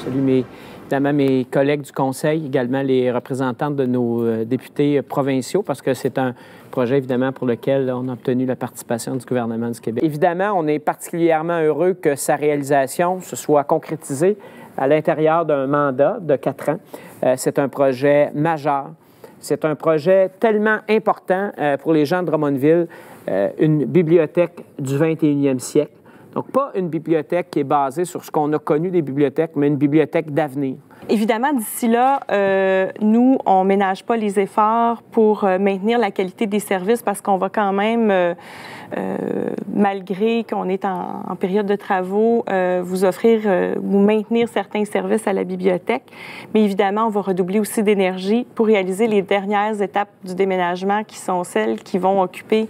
salue évidemment mes collègues du Conseil, également les représentants de nos députés provinciaux, parce que c'est un projet, évidemment, pour lequel on a obtenu la participation du gouvernement du Québec. Évidemment, on est particulièrement heureux que sa réalisation se soit concrétisée à l'intérieur d'un mandat de 4 ans. C'est un projet majeur. C'est un projet tellement important pour les gens de Drummondville, une bibliothèque du 21e siècle. Donc, pas une bibliothèque qui est basée sur ce qu'on a connu des bibliothèques, mais une bibliothèque d'avenir. Évidemment, d'ici là, nous, on ne ménage pas les efforts pour maintenir la qualité des services parce qu'on va quand même, malgré qu'on est en période de travaux, vous offrir ou maintenir certains services à la bibliothèque. Mais évidemment, on va redoubler aussi d'énergie pour réaliser les dernières étapes du déménagement qui sont celles qui vont occuper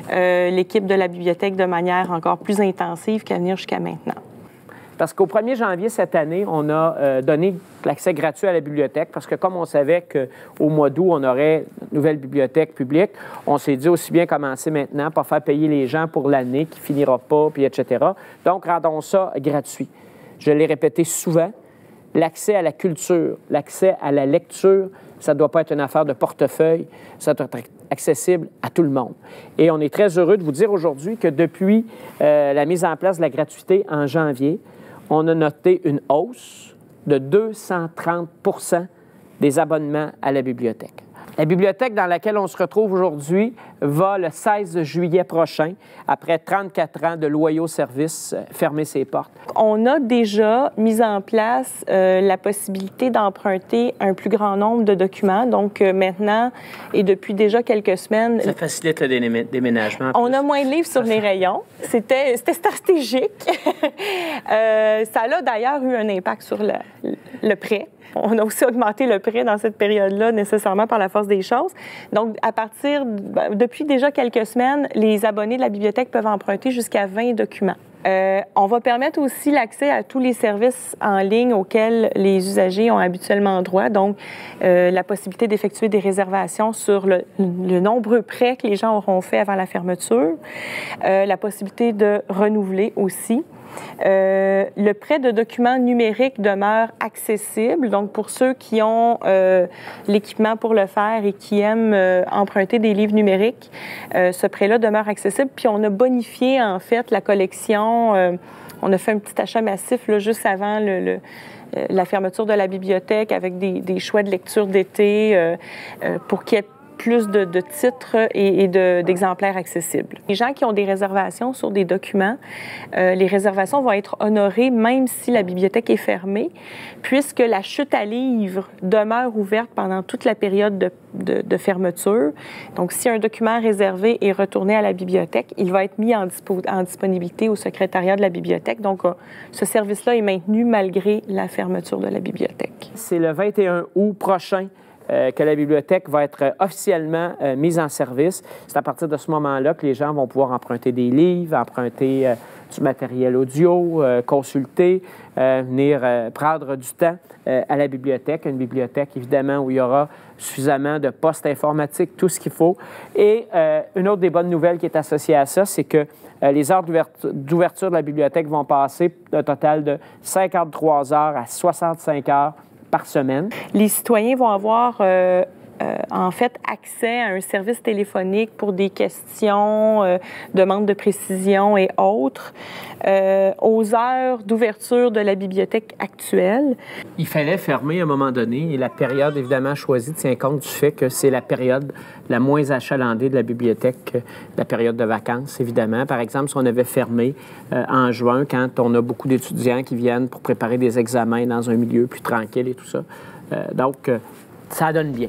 l'équipe de la bibliothèque de manière encore plus intensive qu'à venir jusqu'à maintenant. Parce qu'au 1er janvier cette année, on a donné l'accès gratuit à la bibliothèque parce que comme on savait qu'au mois d'août, on aurait une nouvelle bibliothèque publique, on s'est dit aussi bien commencer maintenant, pas faire payer les gens pour l'année qui finira pas, puis etc. Donc, rendons ça gratuit. Je l'ai répété souvent, l'accès à la culture, l'accès à la lecture, ça ne doit pas être une affaire de portefeuille, ça doit être accessible à tout le monde. Et on est très heureux de vous dire aujourd'hui que depuis la mise en place de la gratuité en janvier, on a noté une hausse de 230 % des abonnements à la bibliothèque. La bibliothèque dans laquelle on se retrouve aujourd'hui va, le 16 juillet prochain, après 34 ans de loyaux services, fermer ses portes. On a déjà mis en place la possibilité d'emprunter un plus grand nombre de documents. Donc, maintenant, et depuis déjà quelques semaines... Ça facilite le déménagement. On a moins de livres sur les rayons. C'était stratégique. Ça a d'ailleurs eu un impact sur le prêt. On a aussi augmenté le prêt dans cette période-là, nécessairement par la force des choses. Donc, depuis déjà quelques semaines, les abonnés de la bibliothèque peuvent emprunter jusqu'à 20 documents. On va permettre aussi l'accès à tous les services en ligne auxquels les usagers ont habituellement droit. Donc, la possibilité d'effectuer des réservations sur le nombreux prêts que les gens auront fait avant la fermeture. La possibilité de renouveler aussi. Le prêt de documents numériques demeure accessible. Donc, pour ceux qui ont l'équipement pour le faire et qui aiment emprunter des livres numériques, ce prêt-là demeure accessible. Puis, on a bonifié, en fait, la collection. On a fait un petit achat massif là, juste avant la fermeture de la bibliothèque avec des choix de lecture d'été pour qu'il y ait plus de titres et d'exemplaires accessibles. Les gens qui ont des réservations sur des documents, les réservations vont être honorées même si la bibliothèque est fermée, puisque la chute à livres demeure ouverte pendant toute la période de fermeture. Donc, si un document réservé est retourné à la bibliothèque, il va être mis en disponibilité au secrétariat de la bibliothèque. Donc, ce service-là est maintenu malgré la fermeture de la bibliothèque. C'est le 21 août prochain que la bibliothèque va être officiellement mise en service. C'est à partir de ce moment-là que les gens vont pouvoir emprunter des livres, emprunter du matériel audio, consulter, venir prendre du temps à la bibliothèque. Une bibliothèque, évidemment, où il y aura suffisamment de postes informatiques, tout ce qu'il faut. Et une autre des bonnes nouvelles qui est associée à ça, c'est que les heures d'ouverture de la bibliothèque vont passer d'un total de 53 heures à 65 heures par semaine. Les citoyens vont avoir en fait accès à un service téléphonique pour des questions, demandes de précision et autres, aux heures d'ouverture de la bibliothèque actuelle. Il fallait fermer à un moment donné et la période évidemment choisie tient compte du fait que c'est la période la moins achalandée de la bibliothèque, la période de vacances évidemment. Par exemple, si on avait fermé en juin quand on a beaucoup d'étudiants qui viennent pour préparer des examens dans un milieu plus tranquille et tout ça. Donc, ça donne bien.